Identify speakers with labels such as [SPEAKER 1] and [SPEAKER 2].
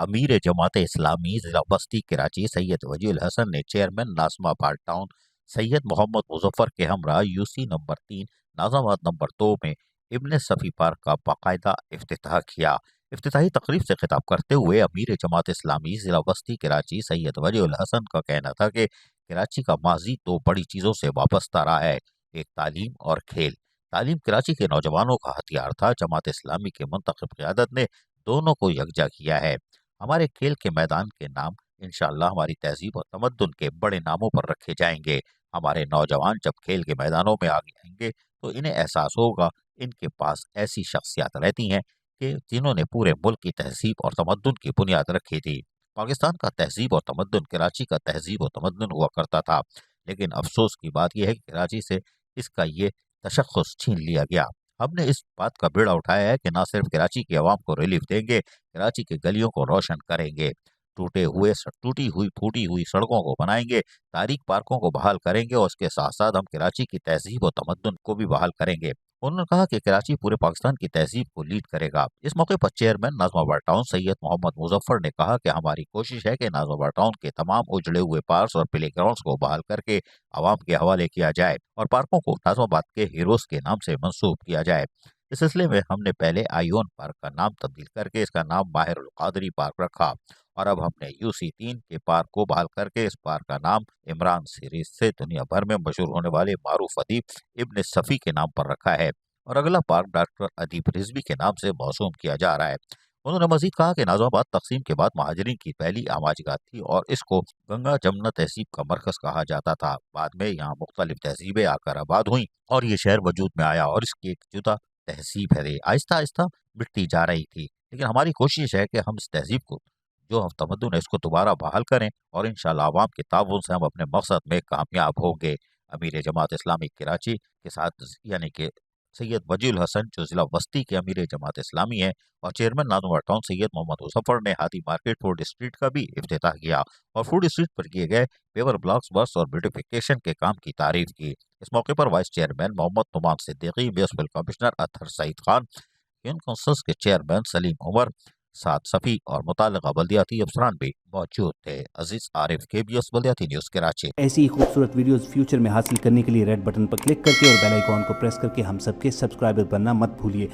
[SPEAKER 1] امیر جماعت اسلامی ضلع بستی کراچی سید وجی الحسن نے چیئرمین ناظم آباد ٹاؤن سید محمد مظفر کے ہمراہ یوسی نمبر 3 ناظم آباد نمبر 2 میں ابن صفی پارک کا باقاعدہ افتتاح کیا۔ افتتاحی تقریب سے خطاب کرتے ہوئے امیر جماعت اسلامی ضلع بستی کراچی سید وجی الحسن کا کہنا تھا کہ کراچی کا ماضی دو بڑی چیزوں سے وابستہ رہا ہے، ایک تعلیم اور کھیل۔ تعلیم کراچی کے نوجوانوں کا ہتھیار تھا۔ جماعت اسلامی کے منتخب قیادت نے دونوں کو یکجا کیا ہے۔ ہمارے کھیل کے میدان کے نام انشاءاللہ ہماری تہذیب اور تمدن کے بڑے ناموں پر رکھے جائیں گے۔ ہمارے نوجوان جب کھیل کے میدانوں میں آگے آئیں گے تو انہیں احساس ہوگا ان کے پاس ایسی شخصیات رہتی ہیں کہ جنہوں نے پورے ملک کی تہذیب اور تمدن کی بنیاد رکھی تھی۔ پاکستان کا تہذیب اور تمدن کراچی کا تہذیب اور تمدن ہوا کرتا تھا، لیکن افسوس کی بات یہ ہے کہ کراچی سے اس کا یہ تشخص چھین لیا گیا۔ ہم نے اس بات کا بیڑا اٹھایا ہے کہ نہ صرف کراچی کے عوام کو ریلیف دیں گے، کراچی کے گلیوں کو روشن کریں گے، ٹوٹی ہوئی پھوٹی ہوئی سڑکوں کو بنائیں گے، تاریخ پارکوں کو بحال کریں گے اور اس کے ساتھ ساتھ ہم کراچی کی تہذیب اور تمدن کو بھی بحال کریں گے۔ انہوں نے کہا کہ کراچی پورے پاکستان کی تہذیب کو لیڈ کرے گا۔ اس موقع پر چیئرمین ناظم آباد ٹاؤن سید محمد مظفر نے کہا کہ ہماری کوشش ہے کہ ناظم آباد ٹاؤن کے تمام اجڑے ہوئے پارکس اور پلے گراؤنڈز کو بحال کر کے عوام کے حوالے کیا جائے اور پارکوں کو ناظم آباد کے ہیروز کے نام سے منسوب کیا جائے۔ اس سلسلے میں ہم نے پہلے آئیون پارک کا نام تبدیل کر کے اس کا نام ماہر القادری پارک رکھا اور اب ہم نے یوسی 3 کے پارک کو بحال کر کے اس پارک کا نام عمران سیریز سے دنیا بھر میں مشہور ہونے والے معروف ادیب ابن صفی کے نام پر رکھا ہے اور اگلا پارک ڈاکٹر ادیب رضوی کے نام سے موسوم کیا جا رہا ہے۔ انہوں نے مزید کہا کہ ناظم آباد تقسیم کے بعد مہاجرین کی پہلی آماج گاہ تھی اور اس کو گنگا جمنا تہذیب کا مرکز کہا جاتا تھا۔ بعد میں یہاں مختلف تہذیبیں آ کر آباد ہوئیں اور یہ شہر وجود میں آیا اور اس کی ایک جدا تہذیب ہے، آہستہ آہستہ مٹتی جا رہی تھی، لیکن ہماری کوشش ہے کہ ہم اس تہذیب کو جو ہم تمدن ہے اس کو دوبارہ بحال کریں اور انشاءاللہ عوام کے تعاون سے ہم اپنے مقصد میں کامیاب ہوں گے۔ امیر جماعت اسلامی کراچی کے ساتھ یعنی کہ سید وجی الحسن جو ضلع بستی کے امیر جماعت اسلامی ہیں اور چیئرمین ناظم آباد ٹاؤن سید محمد مظفر نے ہاتھی مارکیٹ فوڈ اسٹریٹ کا بھی افتتاح کیا اور فوڈ اسٹریٹ پر کیے گئے پیور بلاکس بس اور بیوٹیفیکیشن کے کام کی تعریف کی۔ اس موقع پر وائس چیئرمین محمد نعمان صدیقی، میونسپل کمشنر اطہر سعید خان، یون کونسلز کے چیئرمین سلیم عمر، سعد صفی اور متعلقہ بلدیاتی افسران بھی موجود تھے۔ عزیز عارف، KBS بلدیاتی نیوز کراچی۔
[SPEAKER 2] ایسی ہی خوبصورت ویڈیوز فیوچر میں حاصل کرنے کے لیے ریڈ بٹن پر کلک کر کے اور بیل آئیکن کو پریس کر کے ہم سب کے سبسکرائبر بننا مت بھولیے۔